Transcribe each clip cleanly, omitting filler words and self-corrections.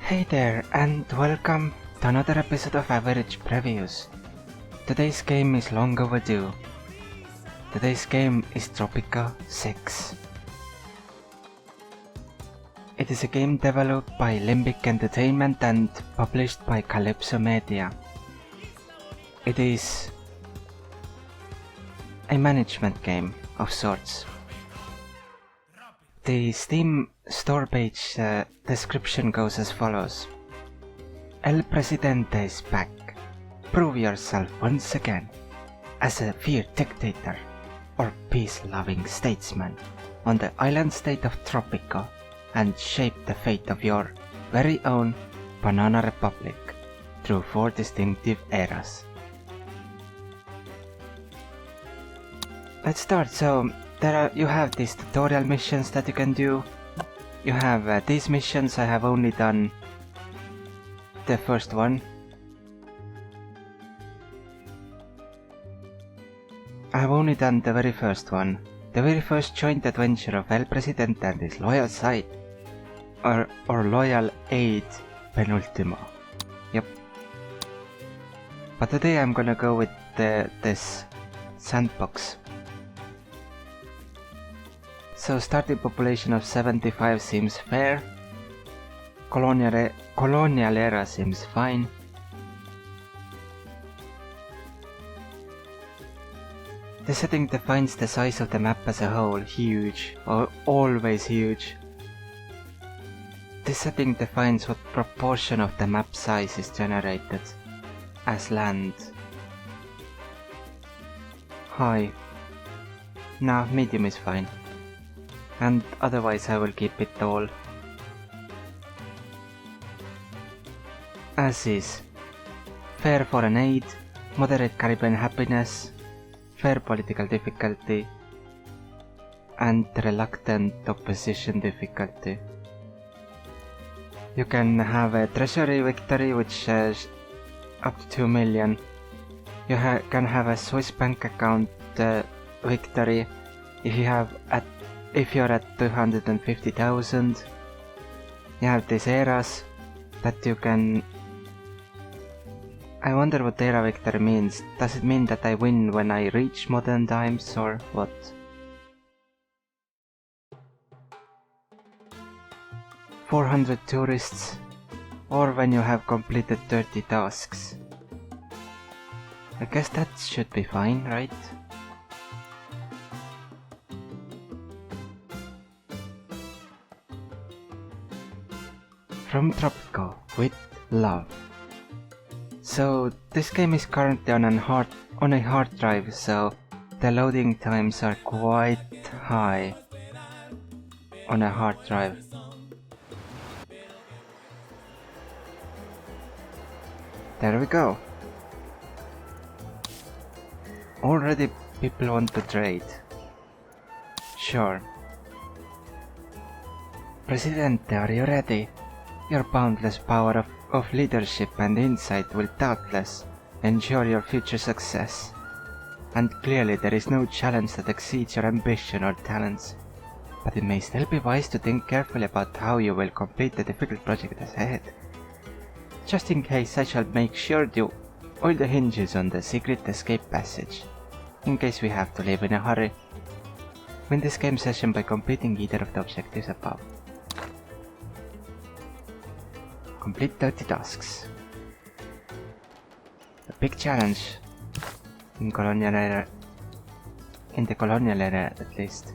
Hey there, and welcome to another episode of Avg Previews. Today's game is long overdue. Today's game is Tropico 6. It is a game developed by Limbic Entertainment and published by Kalypso Media. It is a management game of sorts. The Steam store page description goes as follows. El Presidente is back. Prove yourself once again as a fierce dictator or peace-loving statesman on the island state of Tropico and shape the fate of your very own Banana Republic through 4 distinctive eras. Let's start. So you have these tutorial missions that you can do. You have these missions. I have only done the first one. I have only done the very first one. The very first joint adventure of El Presidente and his loyal side. Or loyal aide penultimo. Yep. But today I'm gonna go with this sandbox. So starting population of 75 seems fair. Colonial era seems fine. The setting defines the size of the map as a whole, huge, or always huge. This setting defines what proportion of the map size is generated as land. High. Nah, medium is fine. And otherwise I will keep it all as is. Fair foreign aid, moderate Caribbean happiness, fair political difficulty, and reluctant opposition difficulty. You can have a treasury victory which is up to 2 million. You can have a Swiss bank account victory if you're at 250,000. You have these eras that you can... I wonder what era victory means. Does it mean that I win when I reach modern times or what? $400 tourists, or when you have completed 30 tasks. I guess that should be fine, right? From Tropico with love. So this game is currently on a hard drive, so the loading times are quite high on a hard drive. There we go. Already people want to trade. Sure. Presidente, are you ready? Your boundless power of leadership and insight will doubtless ensure your future success. And clearly there is no challenge that exceeds your ambition or talents. But it may still be wise to think carefully about how you will complete the difficult project ahead. Just in case, I shall make sure you oil the hinges on the secret escape passage, in case we have to leave in a hurry. Win this game session by completing either of the objectives above. Complete 30 tasks. A big challenge in the colonial era at least.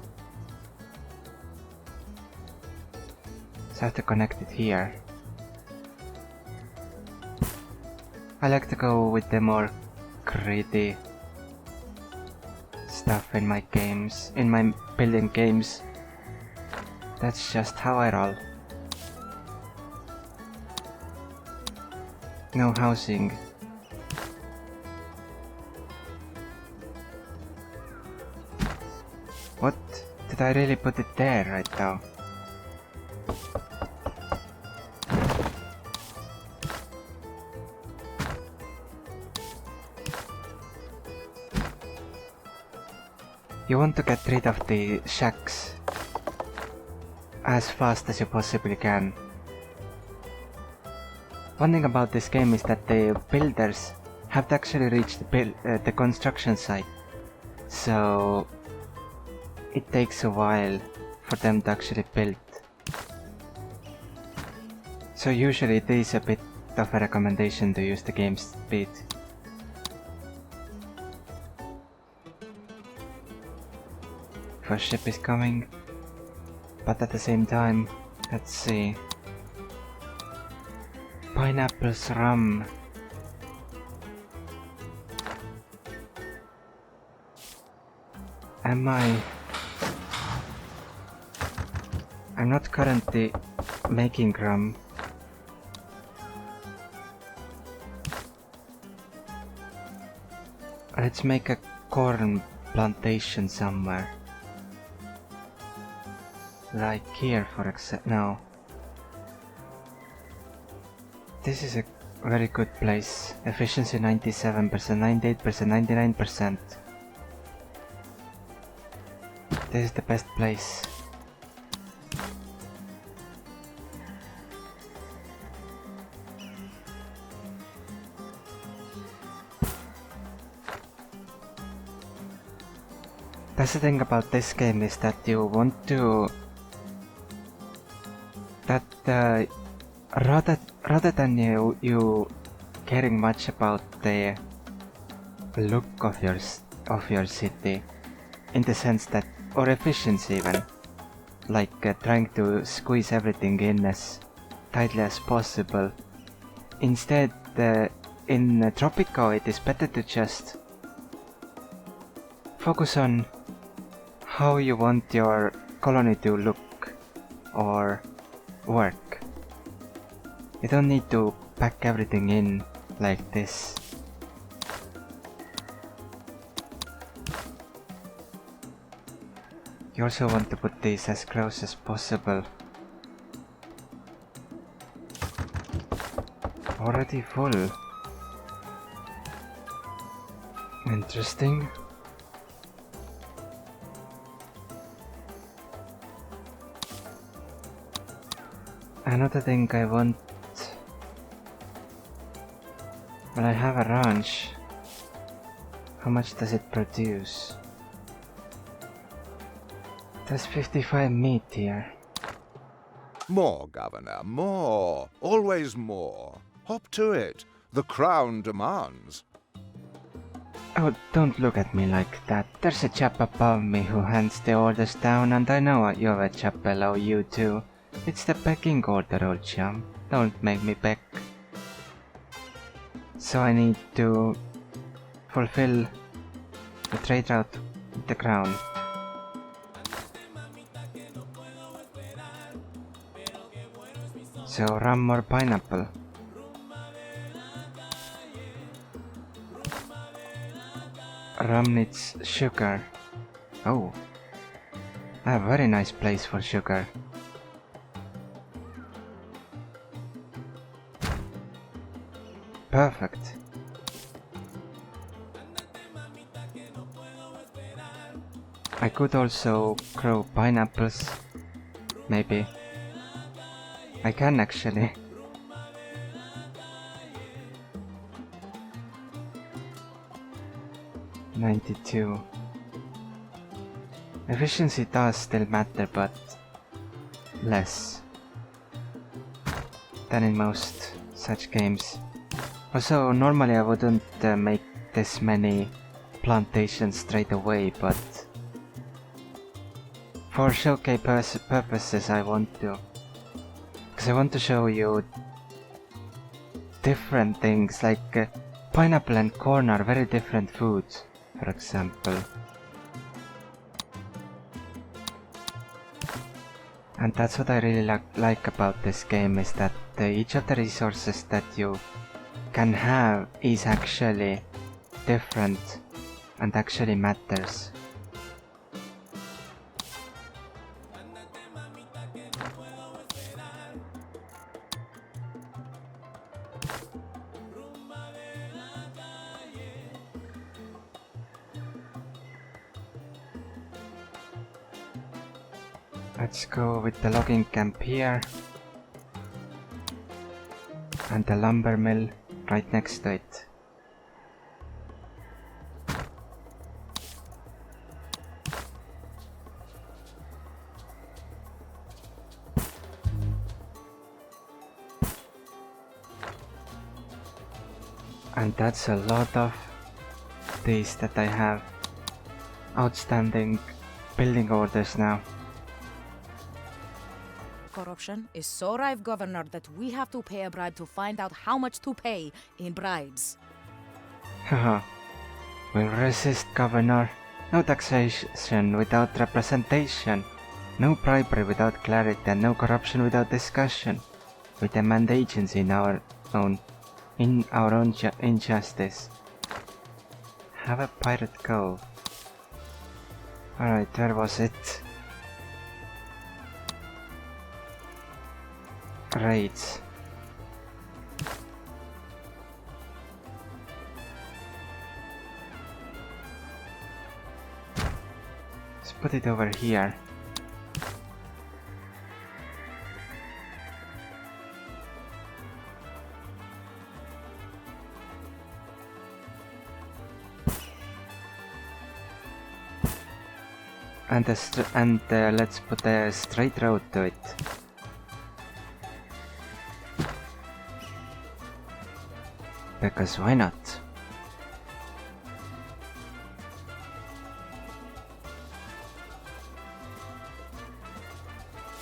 So I have to connect it here. I like to go with the more gritty stuff in my games, in my building games. That's just how I roll. No housing. What? Did I really put it there right now? You want to get rid of the shacks as fast as you possibly can. One thing about this game is that the builders have to actually reach the construction site. So it takes a while for them to actually build. So usually it is a bit of a recommendation to use the game speed. First ship is coming, but at the same time, let's see. Pineapples, rum. I'm not currently making rum. Let's make a corn plantation somewhere. Like here, for example. No. This is a very good place. Efficiency 97%, 98%, 99%. This is the best place. That's the thing about this game, is that you want to... rather than you caring much about the look of your city, in the sense that, or efficiency even, like trying to squeeze everything in as tightly as possible. Instead, in Tropico, it is better to just focus on how you want your colony to look or work. You don't need to pack everything in like this. You also want to put these as close as possible. Already full. Interesting. Another thing I want... Well, I have a ranch. How much does it produce? There's 55 meat here. More, Governor, more. Always more. Hop to it. The crown demands. Oh, don't look at me like that. There's a chap above me who hands the orders down, and I know you have a chap below you too. It's the pecking order, old chum. Don't make me peck. So I need to fulfill the trade route with the crown. So rum or pineapple? Rum needs sugar. Oh, a very nice place for sugar. Perfect. I could also grow pineapples. Maybe. I can actually. $92. Efficiency does still matter, but less than in most such games. Also, normally I wouldn't make this many plantations straight away, but for showcase purposes I want to. Because I want to show you different things, like pineapple and corn are very different foods, for example. And that's what I really like about this game, is that each of the resources that you can have is actually different and actually matters. Let's go with the logging camp here. And the lumber mill right next to it. And that's a lot of these that I have outstanding building orders now. Corruption is so rife, Governor, that we have to pay a bribe to find out how much to pay in bribes. Haha. We'll resist, Governor. No taxation without representation. No bribery without clarity and no corruption without discussion. We demand agency in our own injustice. Have a pirate cove. Alright, where was it? Raids. Let's put it over here. And let's put a straight road to it. Because why not?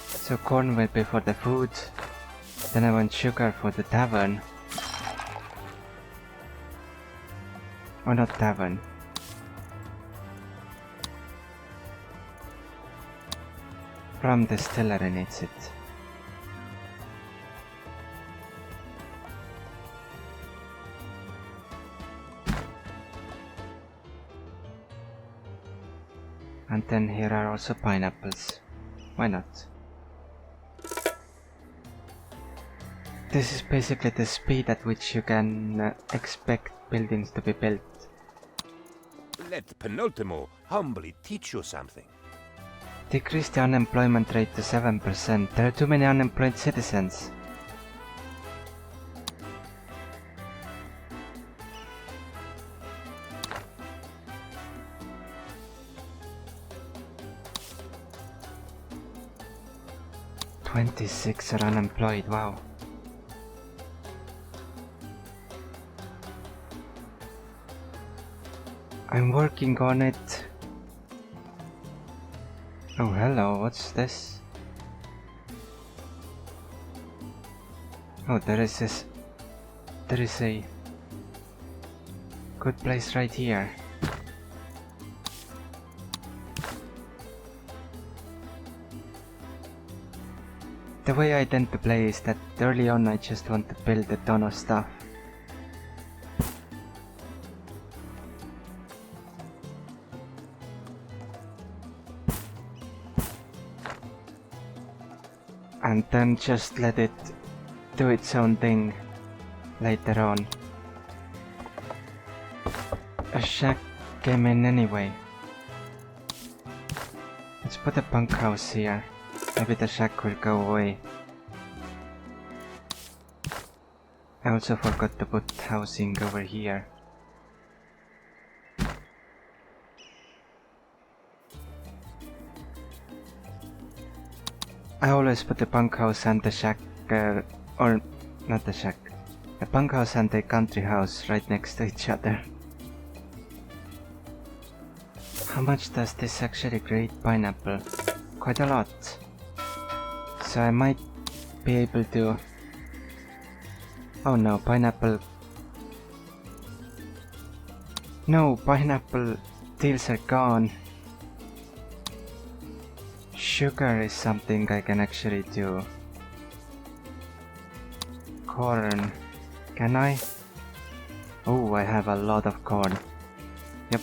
So corn will be for the food. Then I want sugar for the tavern. Or not tavern. From distillery needs it. And then here are also pineapples. Why not? This is basically the speed at which you can expect buildings to be built. Let Penultimo humbly teach you something. Decrease the unemployment rate to 7%. There are too many unemployed citizens. "26 are unemployed, wow. I'm working on it. Oh, hello, what's this? Oh, there is a good place right here. The way I tend to play is that early on I just want to build a ton of stuff. And then just let it do its own thing later on. A shack came in anyway. Let's put a bunkhouse here. Maybe the shack will go away. I also forgot to put housing over here. I always put the bunkhouse and the shack, or not the shack, a bunkhouse and a country house right next to each other. How much does this actually create pineapple? Quite a lot. So I might be able to... Oh no, pineapple... No, pineapple deals are gone. Sugar is something I can actually do. Corn. Can I? Oh, I have a lot of corn. Yep.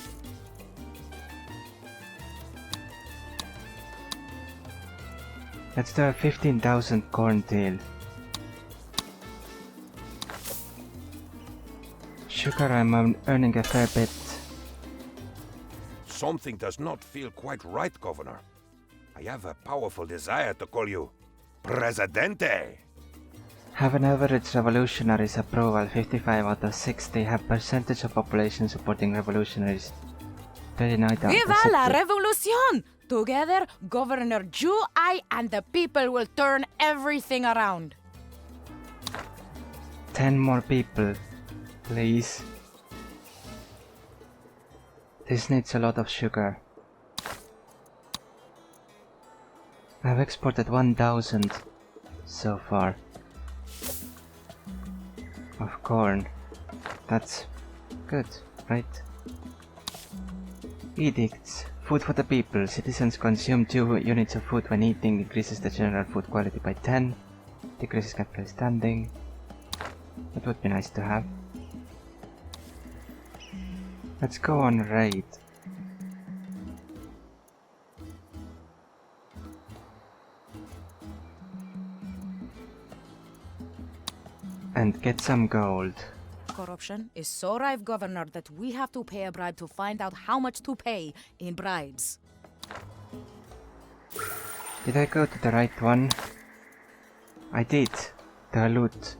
Let's do a 15,000 corn deal. Sugar, I'm earning a fair bit. Something does not feel quite right, Governor. I have a powerful desire to call you Presidente. Have an average revolutionaries approval 55 out of 60. Have percentage of population supporting revolutionaries 39 out of 60. Viva la revolución! Together, Governor Ju, I, and the people will turn everything around. 10 more people, please. This needs a lot of sugar. I've exported 1000 so far. Of corn. That's good, right? Edicts. Food for the people. Citizens consume 2 units of food when eating. Increases the general food quality by 10. Decreases capital standing. That would be nice to have. Let's go on raid. And get some gold. Corruption is so rife, Governor, that we have to pay a bribe to find out how much to pay in bribes. Did I go to the right one? I did. The loot.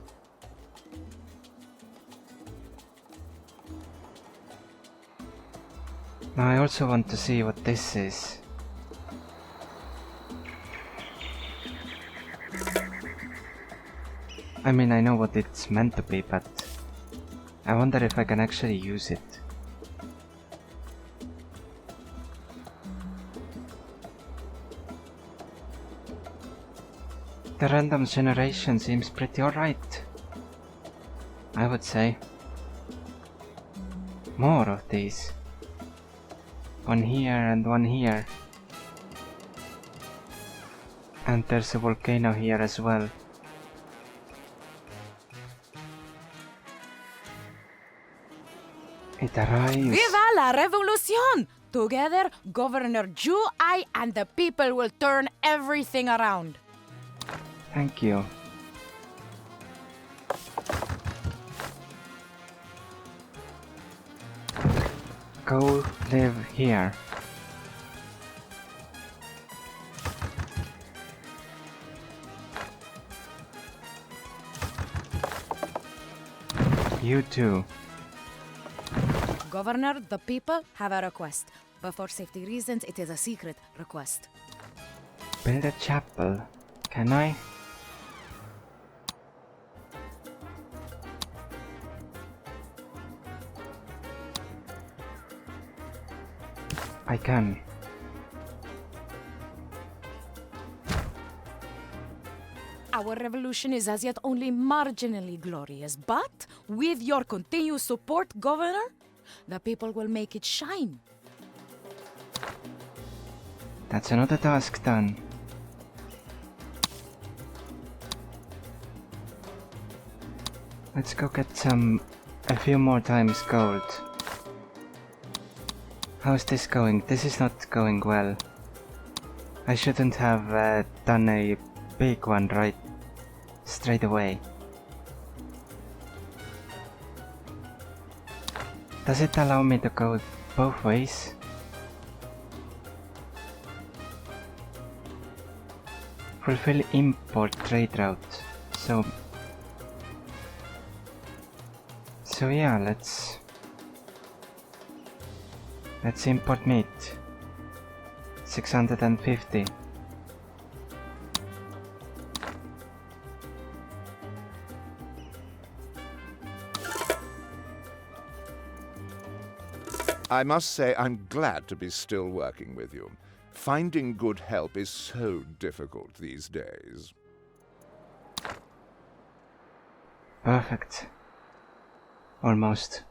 Now I also want to see what this is. I mean, I know what it's meant to be, but I wonder if I can actually use it. The random generation seems pretty alright, I would say. More of these. One here and one here. And there's a volcano here as well. It arrives. Viva la revolución! Together, Governor Ju, I, and the people will turn everything around. Thank you. Go live here. You too. Governor, the people have a request, but for safety reasons, it is a secret request. Build a chapel. Can I? I can. Our revolution is as yet only marginally glorious, but with your continued support, Governor, the people will make it shine. That's another task done. Let's go get a few more times gold. How's this going? This is not going well. I shouldn't have done a big one right straight away. Does it allow me to go both ways? Fulfill import trade route. So yeah, let's import meat. 650. I must say I'm glad to be still working with you. Finding good help is so difficult these days. Perfect. Almost.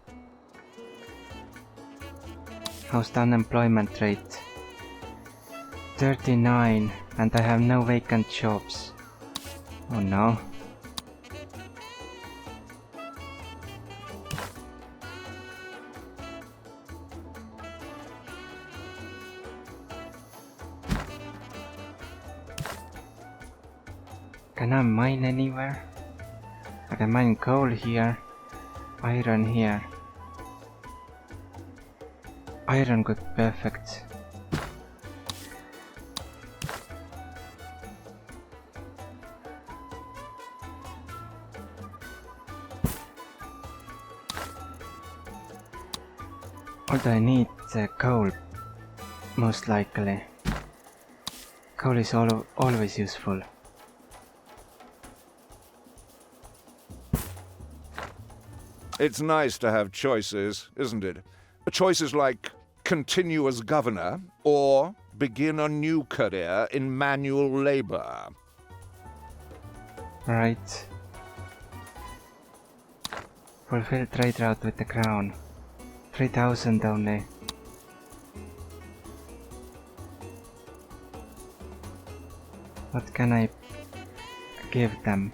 How's the unemployment rate? 39, and I have no vacant jobs. Oh no. Can I mine anywhere? I can mine coal here, iron here. Iron could be perfect. Although I need coal, most likely. Coal is always useful. It's nice to have choices, isn't it? Choices like continue as governor or begin a new career in manual labor. Right. Fulfill trade route with the crown. 3,000 only. What can I give them?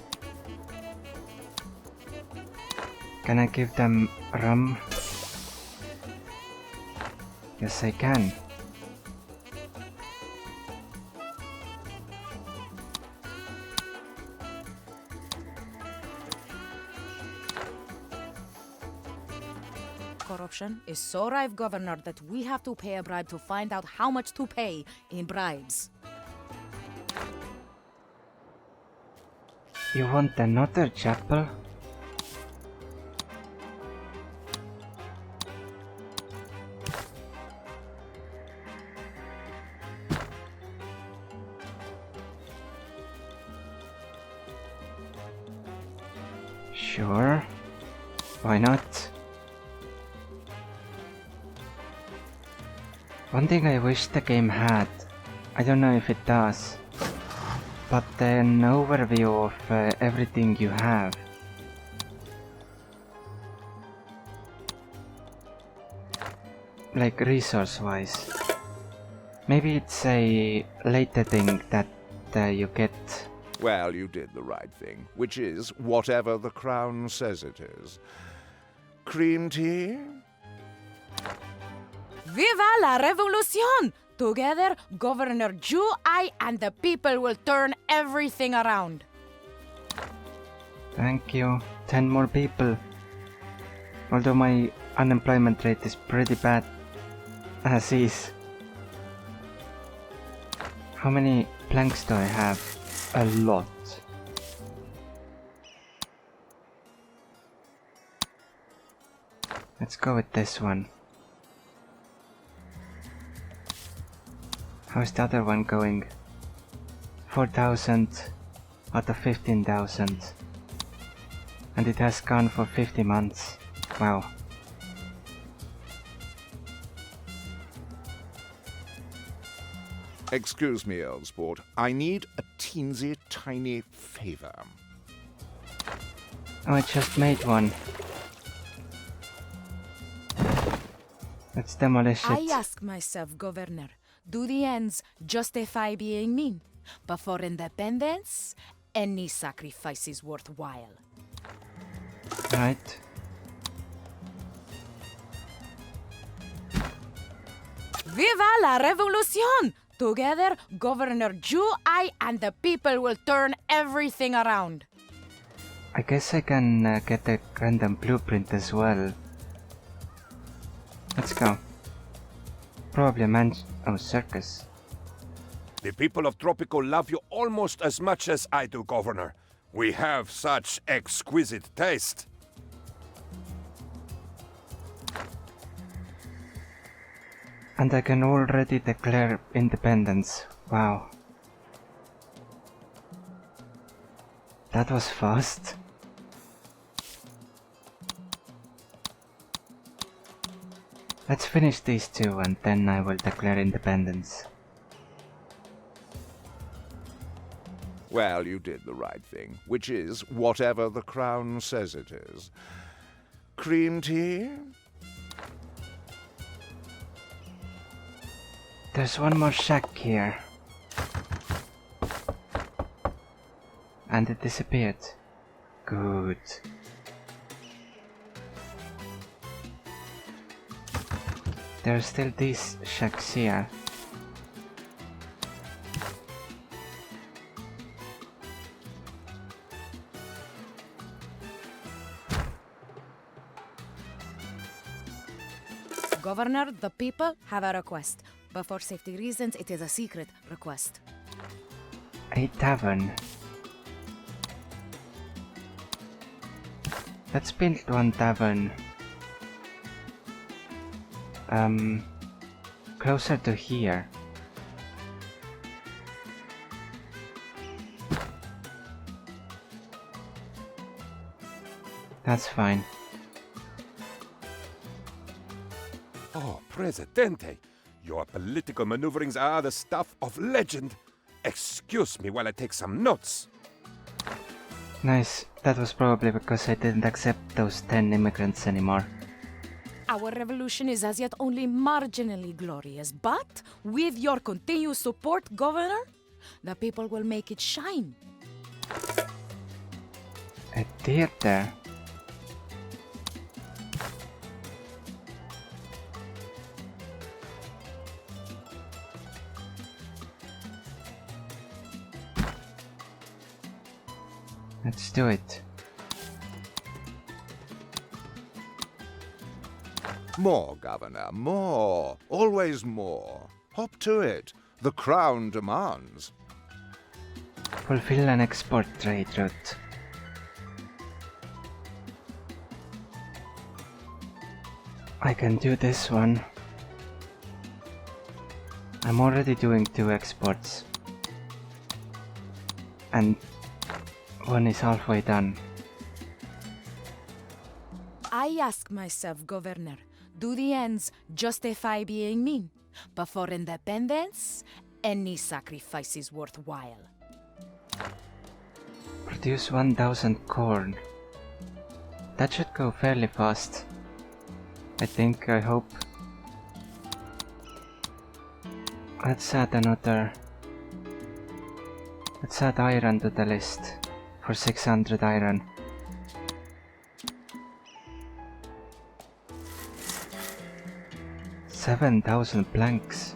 Can I give them rum? Yes, I can. Corruption is so rife, Governor, that we have to pay a bribe to find out how much to pay in bribes. You want another chapel? Sure. Why not? One thing I wish the game had, I don't know if it does, but an overview of everything you have. Like resource-wise. Maybe it's a later thing that you get. Well, you did the right thing, which is whatever the crown says it is. Cream tea? Viva la revolution! Together, Governor Ju, I, and the people will turn everything around. Thank you. 10 more people. Although my unemployment rate is pretty bad as is. How many planks do I have? A lot. Let's go with this one. How's the other one going? 4,000 out of 15,000. And it has gone for 50 months. Wow. Excuse me, old sport. I need a teensy tiny favor. Oh, I just made one. Let's demolish it. I ask myself, Governor, do the ends justify being mean? But for independence, any sacrifice is worthwhile. Right. Viva la revolution! Together, Governor Ju, I, and the people will turn everything around. I guess I can get a random blueprint as well. Let's go. Probably a circus. The people of Tropico love you almost as much as I do, Governor. We have such exquisite taste. And I can already declare independence. Wow. That was fast. Let's finish these two and then I will declare independence. Well, you did the right thing, which is whatever the crown says it is. Cream tea? There's one more shack here. And it disappeared. Good. There are still these shacks here. Governor, the people have a request. But for safety reasons, it is a secret request. A tavern. Let's build one tavern. closer to here. That's fine. Oh, Presidente, your political maneuverings are the stuff of legend. Excuse me while I take some notes. Nice. That was probably because I didn't accept those 10 immigrants anymore. Our revolution is as yet only marginally glorious, but with your continued support, Governor, the people will make it shine. A theater? Let's do it. More, Governor, more. Always more. Hop to it. The crown demands. Fulfill an export trade route. I can do this one. I'm already doing 2 exports. And one is halfway done. I ask myself, Governor, do the ends justify being mean? But for independence, any sacrifice is worthwhile. Produce 1000 corn. That should go fairly fast. I think, I hope. Let's add iron to the list. For 600 iron. $7,000 planks.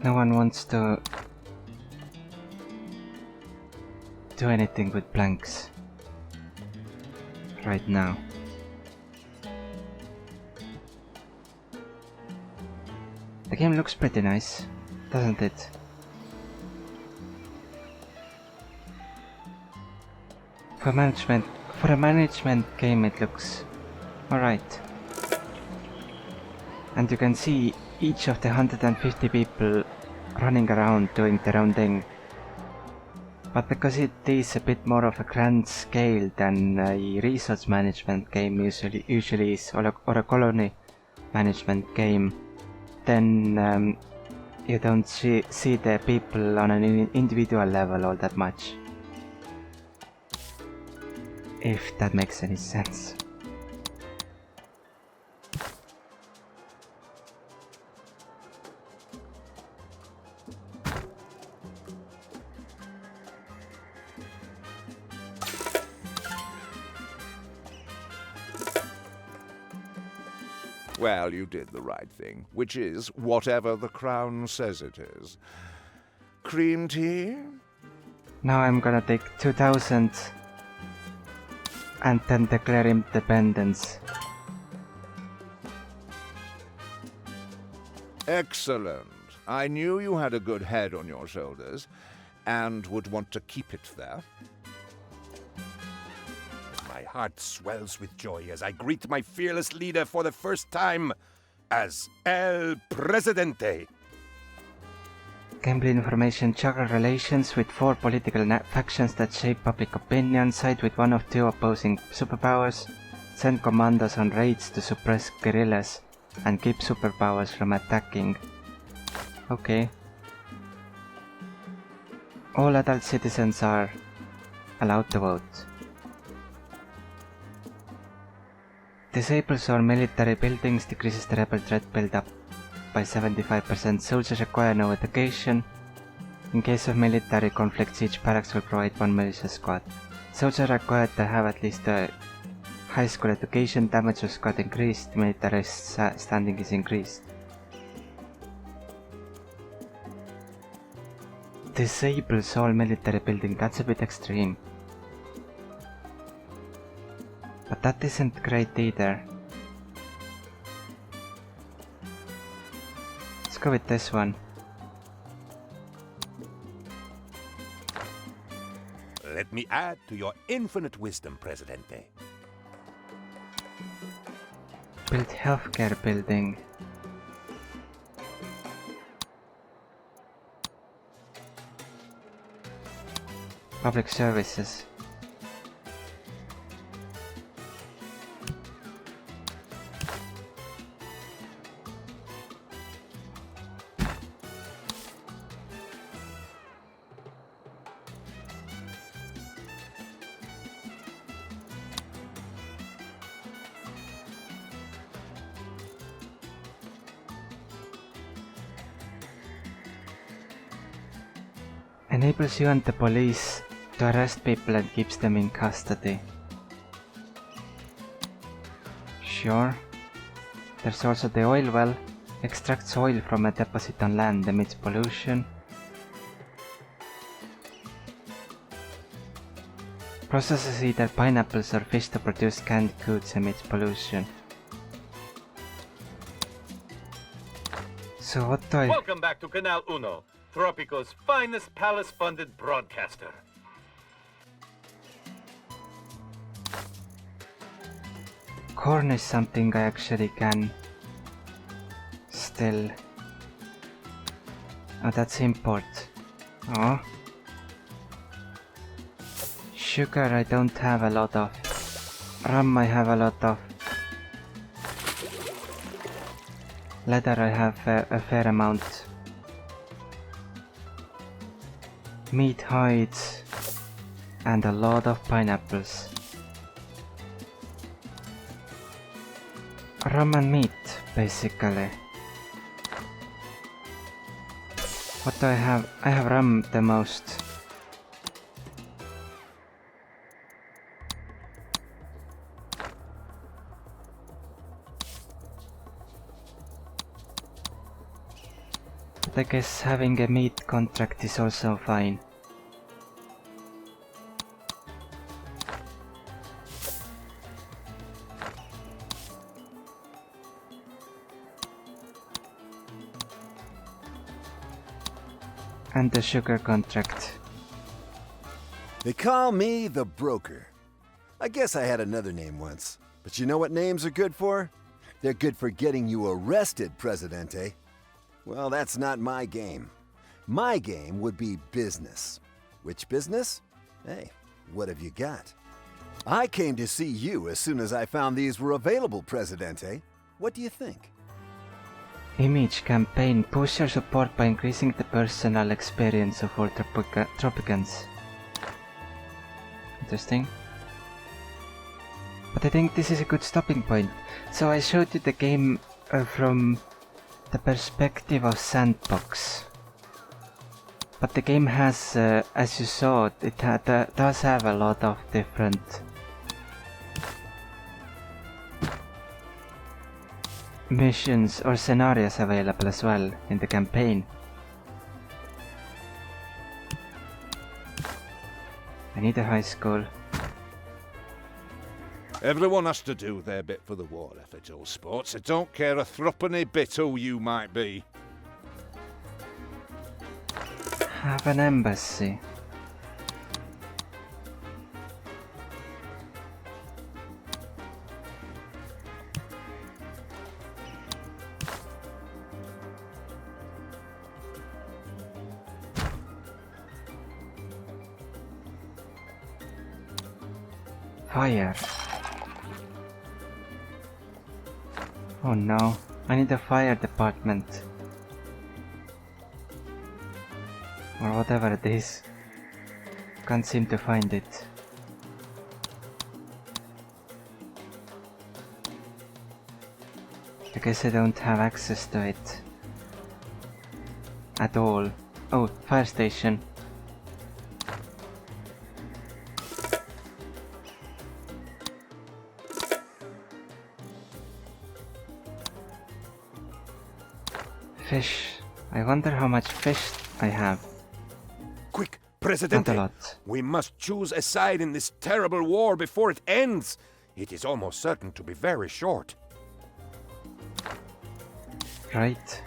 No one wants to do anything with planks right now. The game looks pretty nice, doesn't it? For a management game it looks alright. And you can see each of the 150 people running around doing their own thing. But because it is a bit more of a grand scale than a resource management game usually is, or a colony management game, then you don't see the people on an individual level all that much. If that makes any sense. Well, you did the right thing, which is whatever the crown says it is. Cream tea? Now I'm gonna take 2000 and then declare independence. Excellent. I knew you had a good head on your shoulders and would want to keep it there. My heart swells with joy as I greet my fearless leader for the first time as El Presidente. Gameplay information: juggle relations with 4 political factions that shape public opinion, side with one of 2 opposing superpowers, send commandos on raids to suppress guerrillas, and keep superpowers from attacking. Okay. All adult citizens are allowed to vote. Disables all military buildings, decreases the rebel threat build-up by 75%. Soldiers require no education. In case of military conflicts, each barracks will provide 1 militia squad. Soldiers are required to have at least a high school education. Damage of squad increased. Military standing is increased. Disables all military building. That's a bit extreme. But that isn't great either. Let's go with this one. Let me add to your infinite wisdom, Presidente. Build healthcare building. Public services. Enables you and the police to arrest people and keeps them in custody. Sure. There's also the oil well. Extracts oil from a deposit on land, emits pollution. Processes either pineapples or fish to produce canned goods, emits pollution. So what do I... Welcome back to Canal Uno, Tropico's finest palace-funded broadcaster. Corn is something I actually can still... Oh, that's import. Oh. Sugar I don't have a lot of. Rum I have a lot of. Leather I have a fair amount. Meat, hides, and a lot of pineapples. Rum and meat, basically. What do I have? I have rum the most. But I guess having a meat contract is also fine. And the sugar contract. They call me the broker. I guess I had another name once. But you know what names are good for? They're good for getting you arrested, Presidente. Well, that's not my game. My game would be business. Which business? Hey, what have you got? I came to see you as soon as I found these were available, Presidente. What do you think? Image campaign. Push your support by increasing the personal experience of all Tropicans. Interesting. But I think this is a good stopping point. So I showed you the game from the perspective of Sandbox. But the game has, as you saw, it does have a lot of different missions or scenarios available as well in the campaign. I need a high school. Everyone has to do their bit for the war effort, all sports. I don't care a threepenny bit who you might be. Have an embassy. Fire. Oh no, I need a fire department. Or whatever it is. Can't seem to find it. I guess I don't have access to it. At all. Oh, fire station. Fish. I wonder how much fish I have. Quick, Not Presidente! a lot. We must choose a side in this terrible war before it ends. It is almost certain to be very short. Right.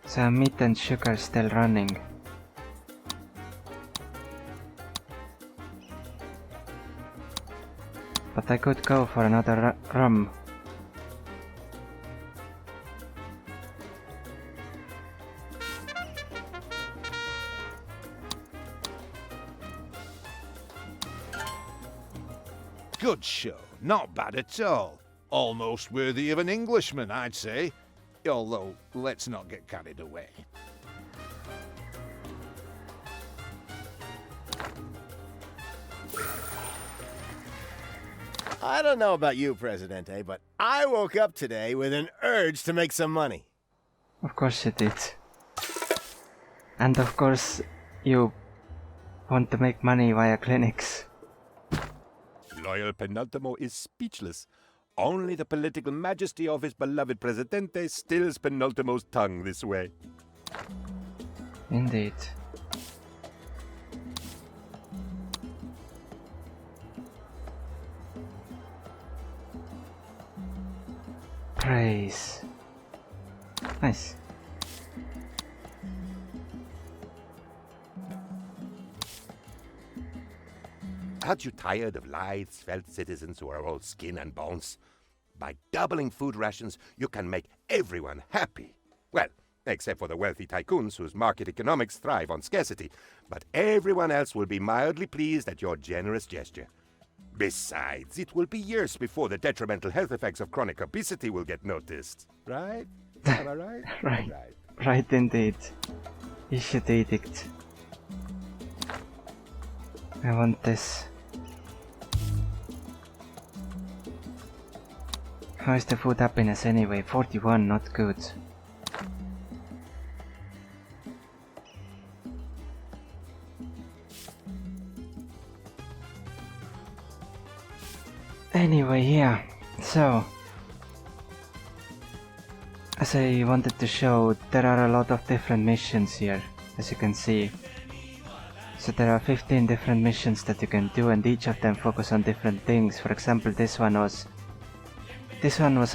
So meat and sugar still running. But I could go for another rum. Good show. Not bad at all. Almost worthy of an Englishman, I'd say. Although, let's not get carried away. I don't know about you, Presidente, but I woke up today with an urge to make some money. Of course you did. And of course you want to make money via clinics. Loyal Penultimo is speechless. Only the political majesty of his beloved Presidente stills Penultimo's tongue this way. Indeed. Praise. Nice. Aren't you tired of lithe, svelte citizens who are all skin and bones? By doubling food rations, you can make everyone happy. Well, except for the wealthy tycoons whose market economics thrive on scarcity. But everyone else will be mildly pleased at your generous gesture. Besides, it will be years before the detrimental health effects of chronic obesity will get noticed. Right? Am I right? Right. Right. Right indeed. Issued edict. I want this. How is the food happiness anyway? 41, not good. Anyway, yeah, so as I wanted to show, there are a lot of different missions here, as you can see. So there are 15 different missions that you can do, and each of them focus on different things. For example, this one was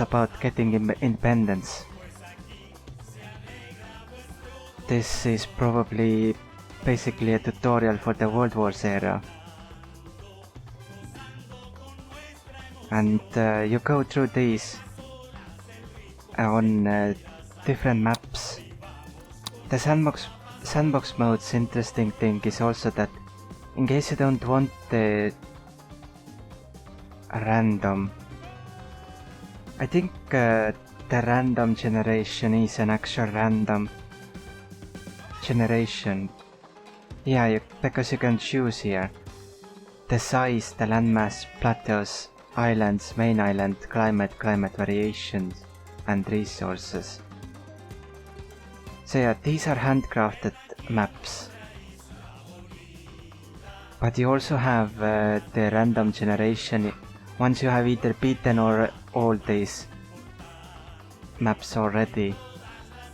about getting independence. This is probably basically a tutorial for the World Wars era. And you go through these on different maps. The sandbox mode's interesting thing is also that in case you don't want the random, I think the random generation is an actual random generation. Yeah, because you can choose here the size, the landmass, plateaus, islands, main island, climate variations, and resources. So yeah, these are handcrafted maps. But you also have the random generation once you have either beaten all these maps already,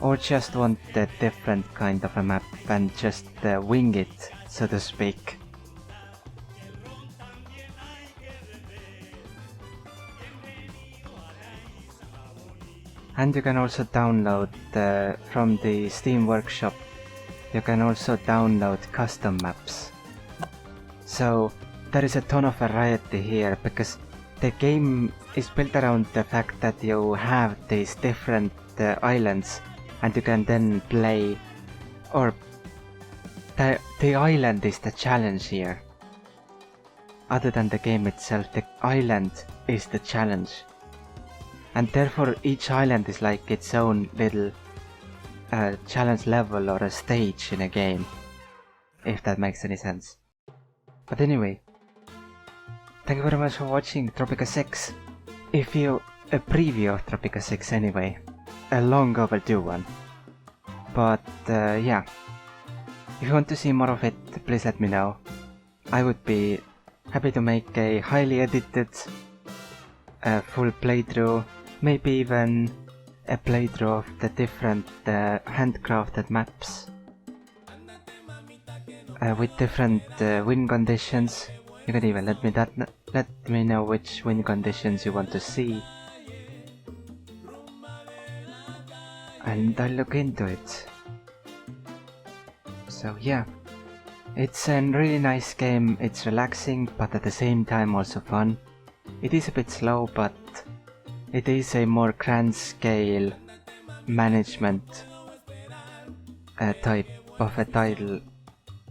or just want a different kind of a map and just wing it, so to speak. And you can also download from the Steam Workshop, you can also download custom maps. So there is a ton of variety here, because the game is built around the fact that you have these different islands, and you can then play, or the island is the challenge here. Other than the game itself, the island is the challenge. And therefore each island is like its own little challenge level or a stage in a game, if that makes any sense. But anyway, thank you very much for watching Tropico 6. A preview of Tropico 6 anyway, a long overdue one. But yeah, if you want to see more of it, please let me know. I would be happy to make a highly edited full playthrough, maybe even a playthrough of the different handcrafted maps with different win conditions. You can even let me know which win conditions you want to see, and I'll look into it. So yeah, it's a really nice game. It's relaxing, but at the same time also fun. It is a bit slow, but it is a more grand scale management type of a title,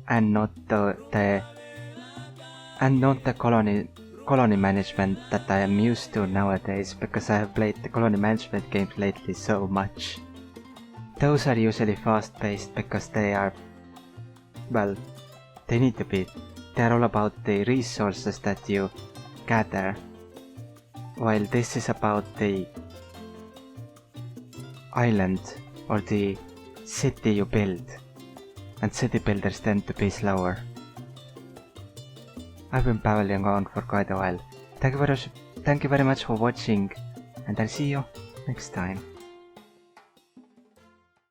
and not the colony management that I am used to nowadays, because I have played the colony management games lately so much. Those are usually fast paced because they are, well, they need to be. They're all about the resources that you gather, while this is about the island or the city you build, and city builders tend to be slower. I've been babbling on for quite a while. Thank you very much for watching, and I'll see you next time.